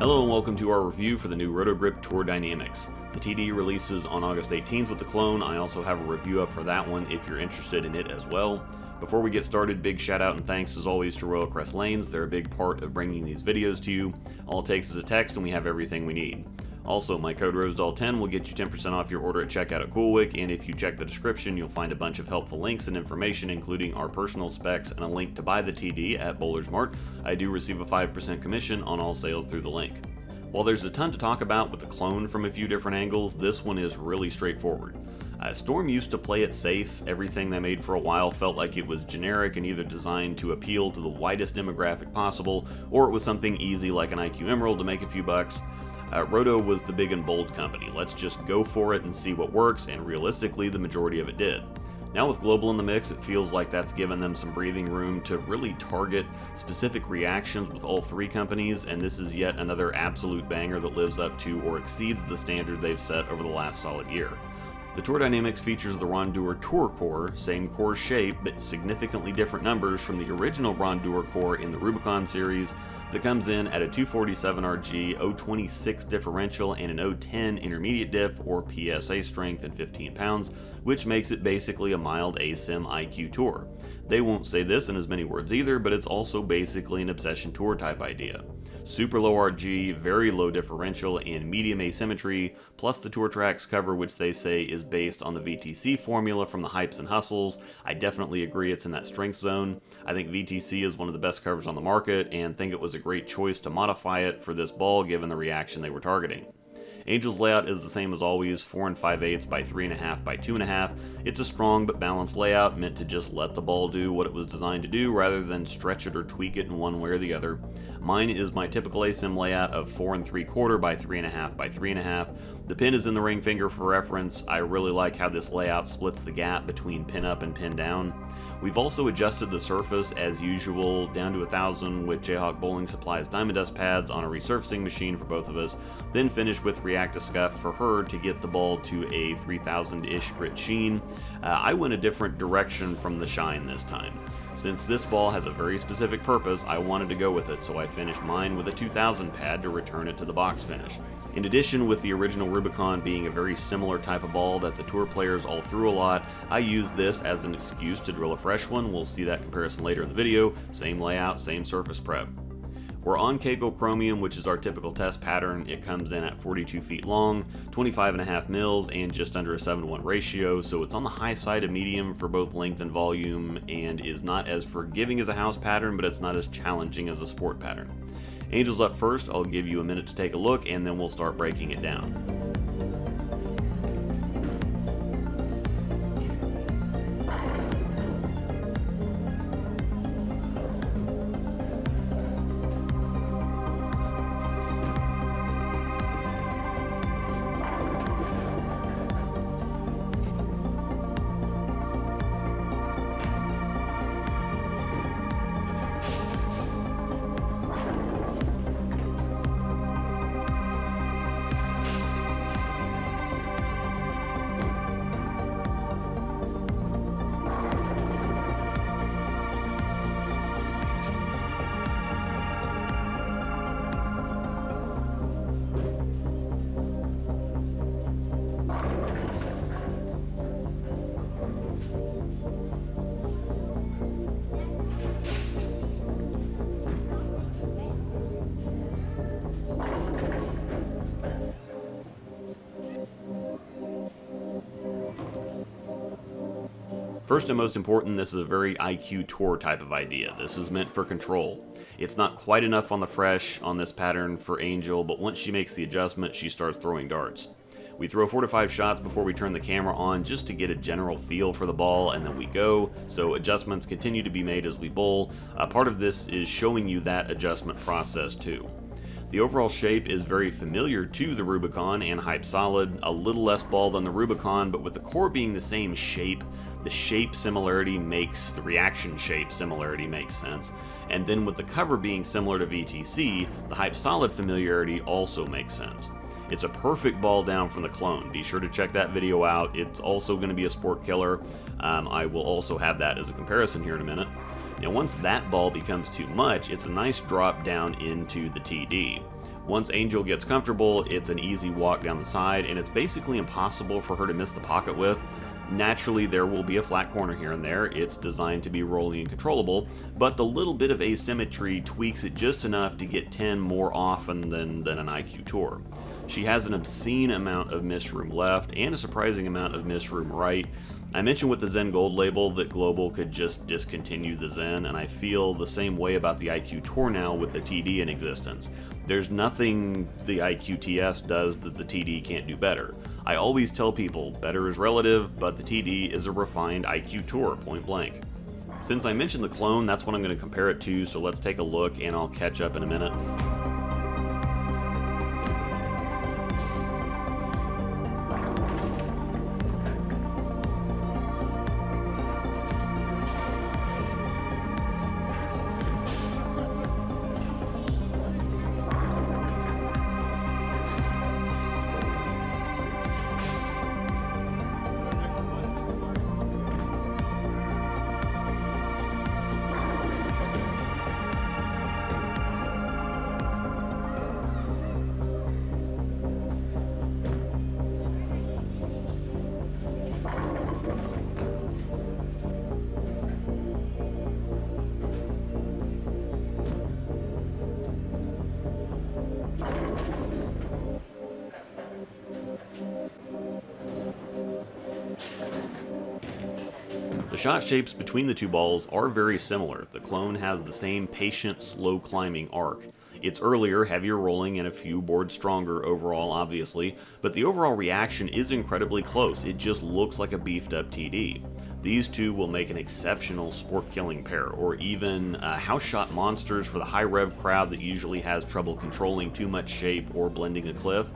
Hello and welcome to our review for the new Roto Grip Tour Dynam-X. The TD releases on August 18th with the clone. I also have a review up for that one if you're interested in it as well. Before we get started, big shout out and thanks as always to Royal Crest Lanes. They're a big part of bringing these videos to you. All it takes is a text and we have everything we need. Also, my code ROSEDOLL10 will get you 10% off your order at checkout at CoolWick, and if you check the description, you'll find a bunch of helpful links and information, including our personal specs and a link to buy the TD at Bowler's Mart. I do receive a 5% commission on all sales through the link. While there's a ton to talk about with the clone from a few different angles, this one is really straightforward. Storm used to play it safe. Everything they made for a while felt like it was generic and either designed to appeal to the widest demographic possible, or it was something easy like an IQ Emerald to make a few bucks. Roto was the big and bold company. Let's just go for it and see what works, and realistically, the majority of it did. Now with Global in the mix, it feels like that's given them some breathing room to really target specific reactions with all three companies, and this is yet another absolute banger that lives up to or exceeds the standard they've set over the last solid year. The Tour Dynam-X features the Rondeur Tour Core, same core shape, but significantly different numbers from the original Rondeur Core in the Rubicon series, that comes in at a 247 RG, 026 differential, and an 010 intermediate diff or PSA strength in 15 pounds, which makes it basically a mild ASIM IQ Tour. They won't say this in as many words either, but it's also basically an Obsession Tour type idea. Super low RG, very low differential, and medium asymmetry, plus the Tour Tracks cover, which they say is based on the VTC formula from the Hypes and Hustles. I definitely agree it's in that strength zone. I think VTC is one of the best covers on the market, and think it was a great choice to modify it for this ball given the reaction they were targeting. Angel's layout is the same as always, 4 5/8 by 3.5 by 2.5. It's a strong but balanced layout meant to just let the ball do what it was designed to do rather than stretch it or tweak it in one way or the other. Mine is my typical ASIM layout of 4 3/4 by 3.5 by 3.5. The pin is in the ring finger for reference. I really like how this layout splits the gap between pin up and pin down. We've also adjusted the surface as usual down to 1000 with Jayhawk Bowling Supply's Diamond Dust pads on a resurfacing machine for both of us, then finished with React-A-Scuff for her to get the ball to a 3000-ish grit sheen. I went a different direction from the shine this time. Since this ball has a very specific purpose, I wanted to go with it, so I finished mine with a 2000 pad to return it to the box finish. In addition, with the original Rubicon being a very similar type of ball that the tour players all threw a lot, I used this as an excuse to drill a fresh one. We'll see that comparison later in the video. Same layout, same surface prep. We're on Kegel Chromium, which is our typical test pattern. It comes in at 42 feet long, 25.5 mils, and just under a 7-to-1 ratio, so it's on the high side of medium for both length and volume, and is not as forgiving as a house pattern, but it's not as challenging as a sport pattern. Angel's up first. I'll give you a minute to take a look, and then we'll start breaking it down. First and most important, this is a very IQ Tour type of idea. This is meant for control. It's not quite enough on the fresh on this pattern for Angel, but once she makes the adjustment, she starts throwing darts. We throw 4 to 5 shots before we turn the camera on just to get a general feel for the ball, and then we go, so adjustments continue to be made as we bowl. Part of this is showing you that adjustment process too. The overall shape is very familiar to the Rubicon and Hype Solid, a little less ball than the Rubicon, but with the core being the same shape, the shape similarity makes, the reaction shape similarity makes sense. And then with the cover being similar to VTC, the Hype Solid familiarity also makes sense. It's a perfect ball down from the clone. Be sure to check that video out. It's also going to be a sport killer. I will also have that as a comparison here in a minute. Now once that ball becomes too much, it's a nice drop down into the TD. Once Angel gets comfortable, it's an easy walk down the side, and it's basically impossible for her to miss the pocket with. Naturally, there will be a flat corner here and there. It's designed to be rolling and controllable, but the little bit of asymmetry tweaks it just enough to get 10 more often than an IQ Tour. She has an obscene amount of miss room left and a surprising amount of miss room right. I mentioned with the Zen Gold label that Global could just discontinue the Zen, and I feel the same way about the IQ Tour now with the TD in existence. There's nothing the IQ TS does that the TD can't do better. I always tell people, better is relative, but the TD is a refined IQ Tour, point blank. Since I mentioned the clone, that's what I'm going to compare it to, so let's take a look and I'll catch up in a minute. The shot shapes between the two balls are very similar. The clone has the same patient, slow climbing arc. It's earlier, heavier rolling, and a few boards stronger overall, obviously, but the overall reaction is incredibly close. It just looks like a beefed up TD. These two will make an exceptional sport-killing pair, or even house shot monsters for the high rev crowd that usually has trouble controlling too much shape or blending a cliff.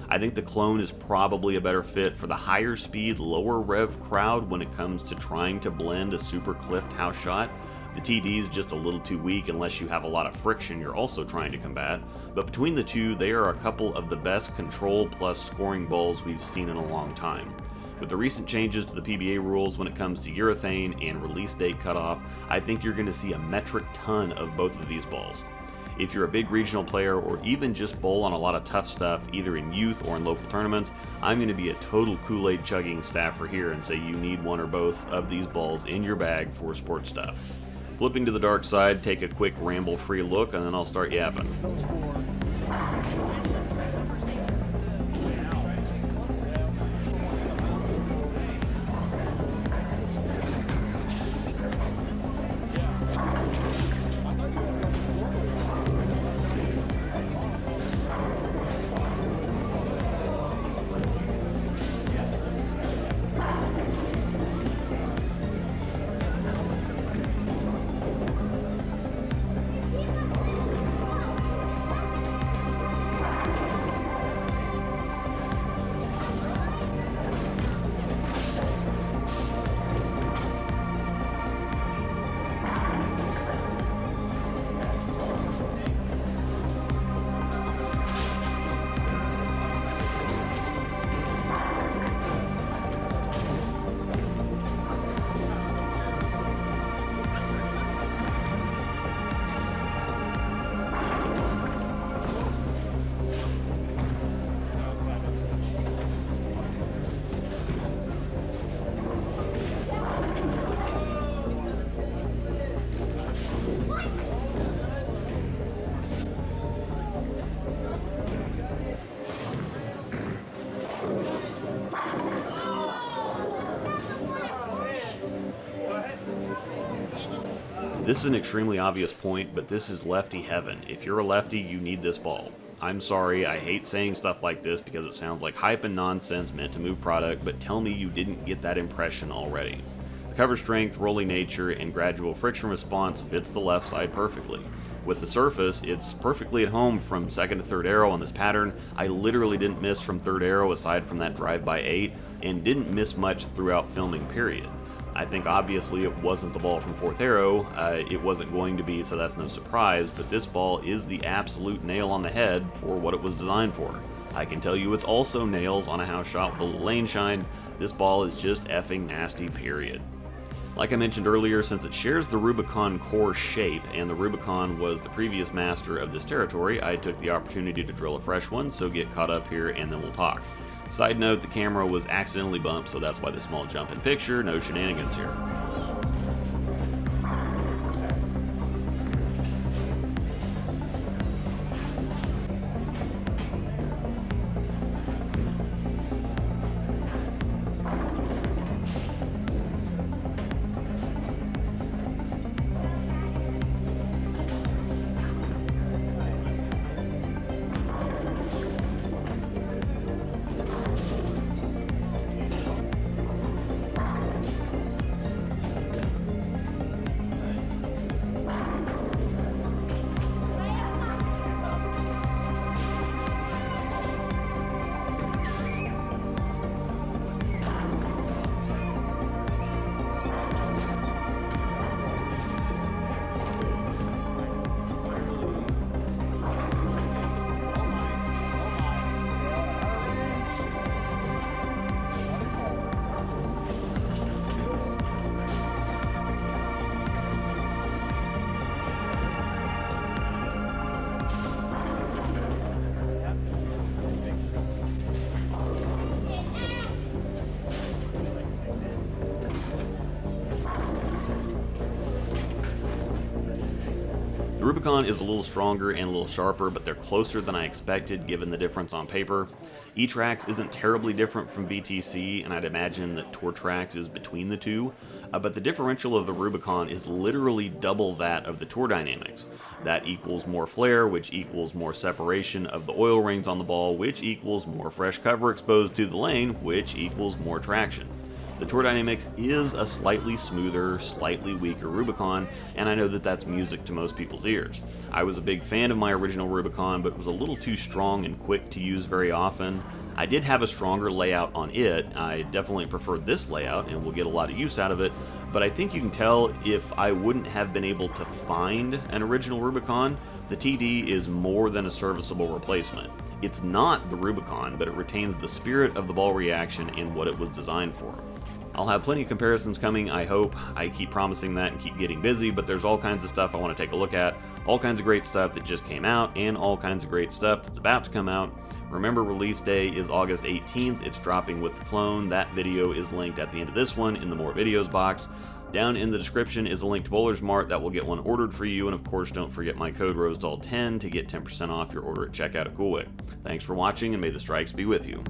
I think the clone is probably a better fit for the higher speed, lower rev crowd when it comes to trying to blend a super cliffed house shot. The TD is just a little too weak unless you have a lot of friction you're also trying to combat, but between the two, they are a couple of the best control plus scoring balls we've seen in a long time. With the recent changes to the PBA rules when it comes to urethane and release date cutoff, I think you're going to see a metric ton of both of these balls. If you're a big regional player or even just bowl on a lot of tough stuff, either in youth or in local tournaments, I'm going to be a total Kool-Aid chugging staffer here and say you need one or both of these balls in your bag for sports stuff. Flipping to the dark side, take a quick ramble-free look, and then I'll start yapping. This is an extremely obvious point, but this is lefty heaven. If you're a lefty, you need this ball. I'm sorry, I hate saying stuff like this because it sounds like hype and nonsense meant to move product, but tell me you didn't get that impression already. The cover strength, rolling nature, and gradual friction response fits the left side perfectly. With the surface, it's perfectly at home from second to third arrow on this pattern. I literally didn't miss from third arrow aside from that drive-by 8, and didn't miss much throughout filming, period. I think obviously it wasn't the ball from fourth arrow, it wasn't going to be, so that's no surprise, but this ball is the absolute nail on the head for what it was designed for. I can tell you it's also nails on a house shot with a little lane shine. This ball is just effing nasty, period. Like I mentioned earlier, since it shares the Rubicon core shape, and the Rubicon was the previous master of this territory, I took the opportunity to drill a fresh one, so get caught up here and then we'll talk. Side note, the camera was accidentally bumped, so that's why the small jump in picture, no shenanigans here. The Rubicon is a little stronger and a little sharper, but they're closer than I expected given the difference on paper. E-Trax isn't terribly different from VTC, and I'd imagine that Tour-Trax is between the two, but the differential of the Rubicon is literally double that of the Tour Dynam-X. That equals more flare, which equals more separation of the oil rings on the ball, which equals more fresh cover exposed to the lane, which equals more traction. The Tour Dynam-X is a slightly smoother, slightly weaker Rubicon, and I know that that's music to most people's ears. I was a big fan of my original Rubicon, but it was a little too strong and quick to use very often. I did have a stronger layout on it. I definitely prefer this layout and will get a lot of use out of it, but I think you can tell if I wouldn't have been able to find an original Rubicon, the TD is more than a serviceable replacement. It's not the Rubicon, but it retains the spirit of the ball reaction and what it was designed for. I'll have plenty of comparisons coming, I hope. I keep promising that and keep getting busy, but there's all kinds of stuff I want to take a look at, all kinds of great stuff that just came out, and all kinds of great stuff that's about to come out. Remember, release day is August 18th. It's dropping with the clone. That video is linked at the end of this one in the More Videos box. Down in the description is a link to Bowler's Mart that will get one ordered for you, and of course don't forget my code ROSEDAL10 to get 10% off your order at checkout at CoolWick. Thanks for watching, and may the strikes be with you.